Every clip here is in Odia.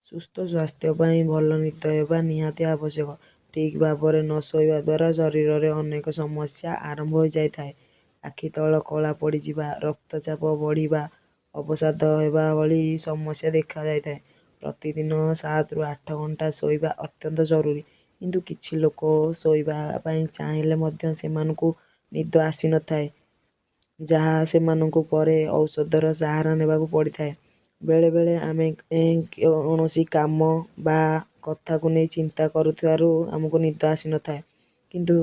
ସୁସ୍ଥ ସ୍ୱାସ୍ଥ୍ୟ ପାଇଁ ଭଲ ନିଦ ହେବା ନିହାତି ଆବଶ୍ୟକ। ଠିକ୍ ଭାବରେ ନ ଶୋଇବା ଦ୍ୱାରା ଶରୀରରେ ଅନେକ ସମସ୍ୟା ଆରମ୍ଭ ହୋଇଯାଇଥାଏ। ଆଖି ତଳ କଳା ପଡ଼ିଯିବା, ରକ୍ତଚାପ ବଢ଼ିବା, ଅବସାଦ ହେବା ଭଳି ସମସ୍ୟା ଦେଖାଯାଇଥାଏ। ପ୍ରତିଦିନ 7ରୁ 8 ଘଣ୍ଟା ଶୋଇବା ଅତ୍ୟନ୍ତ ଜରୁରୀ। କିନ୍ତୁ କିଛି ଲୋକ ଶୋଇବା ପାଇଁ ଚାହିଁଲେ ମଧ୍ୟ ସେମାନଙ୍କୁ ନିଦ ଆସିନଥାଏ, ଯାହା ସେମାନଙ୍କୁ ପରେ ଔଷଧର ସାହାରା ନେବାକୁ ପଡ଼ିଥାଏ। ବେଳେବେଳେ ଆମେ କୌଣସି କାମ ବା କଥାକୁ ନେଇ ଚିନ୍ତା କରୁଥିବାରୁ ଆମକୁ ନିଦ ଆସିନଥାଏ। କିନ୍ତୁ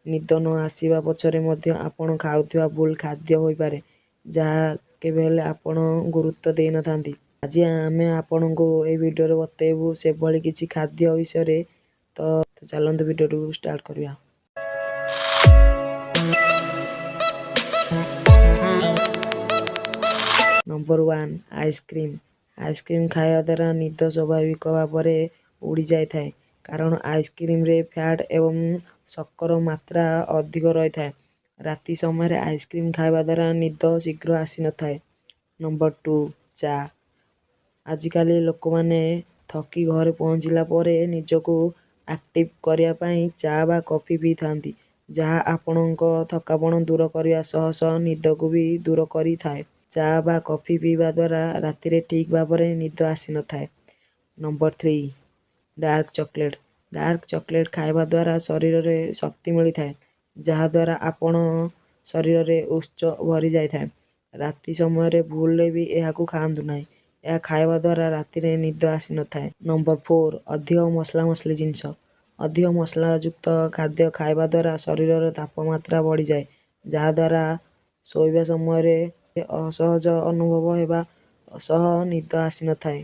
ନିଦ ନ ଆସିବା ପଛରେ ମଧ୍ୟ ଆପଣ ଖାଉଥିବା ଭୁଲ ଖାଦ୍ୟ ହୋଇପାରେ, ଯାହା କେବେ ହେଲେ ଆପଣ ଗୁରୁତ୍ୱ ଦେଇନଥାନ୍ତି। ଆଜି ଆମେ ଆପଣଙ୍କୁ ଏହି ଭିଡ଼ିଓରେ ବତେଇବୁ ସେଭଳି କିଛି ଖାଦ୍ୟ ବିଷୟରେ। ତ ଚାଲନ୍ତୁ ଭିଡ଼ିଓଟିକୁ ଷ୍ଟାର୍ଟ କରିବା। Number 1, ice cream. ଆଇସ୍କ୍ରିମ୍ ଖାଇବା ଦ୍ୱାରା ନିଦ ସ୍ୱାଭାବିକ ଭାବରେ ଉଡ଼ିଯାଇଥାଏ, କାରଣ ଆଇସ୍କ୍ରିମ୍ରେ ଫ୍ୟାଟ୍ ଏବଂ ଶର୍କରାର ମାତ୍ରା ଅଧିକ ରହିଥାଏ। ରାତି ସମୟରେ ଆଇସ୍କ୍ରିମ୍ ଖାଇବା ଦ୍ୱାରା ନିଦ ଶୀଘ୍ର ଆସିନଥାଏ। ନମ୍ବର 2, ଚା'। ଆଜିକାଲି ଲୋକମାନେ ଥକି ଘରେ ପହଞ୍ଚିଲା ପରେ ନିଜକୁ ଆକ୍ଟିଭ୍ କରିବା ପାଇଁ ଚା' ବା କଫି ପିଇଥାନ୍ତି, ଯାହା ଆପଣଙ୍କ ଥକାପଣ ଦୂର କରିବା ସହ ସହ ନିଦକୁ ବି ଦୂର କରିଥାଏ। ଚା' ବା କଫି ପିଇବା ଦ୍ୱାରା ରାତିରେ ଠିକ୍ ଭାବରେ ନିଦ ଆସିନଥାଏ। Number 3, dark chocolate. Dark chocolate ଖାଇବା ଦ୍ୱାରା ଶରୀରରେ ଶକ୍ତି ମିଳିଥାଏ, ଯାହାଦ୍ୱାରା ଆପଣ ଶରୀରରେ ଉତ୍ସାହ ଭରିଯାଇଥାଏ। ରାତି ସମୟରେ ଭୁଲରେ ବି ଏହାକୁ ଖାଆନ୍ତୁ ନାହିଁ। ଏହା ଖାଇବା ଦ୍ୱାରା ରାତିରେ ନିଦ ଆସିନଥାଏ। ନମ୍ବର 4, ଅଧିକ ମସଲାମସଲି ଜିନିଷ। ଅଧିକ ମସଲାଯୁକ୍ତ ଖାଦ୍ୟ ଖାଇବା ଦ୍ୱାରା ଶରୀରର ତାପମାତ୍ରା ବଢ଼ିଯାଏ, ଯାହାଦ୍ୱାରା ଶୋଇବା ସମୟରେ ଅସହଜ ଅନୁଭବ ହେବା ସହ ନିଦ ଆସିନଥାଏ।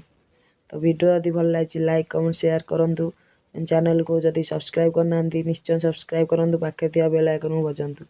ତ ଭିଡ଼ିଓ ଯଦି ଭଲ ଲାଗିଛି ଲାଇକ୍, କମେଣ୍ଟ, ସେୟାର କରନ୍ତୁ। ଚ୍ୟାନେଲକୁ ଯଦି ସବସ୍କ୍ରାଇବ୍ କରିନାହାନ୍ତି ନିଶ୍ଚୟ ସବସ୍କ୍ରାଇବ୍ କରନ୍ତୁ। ପାଖରେ ଥିବା ବେଲ୍ ଆଇକନକୁ ବଜାନ୍ତୁ।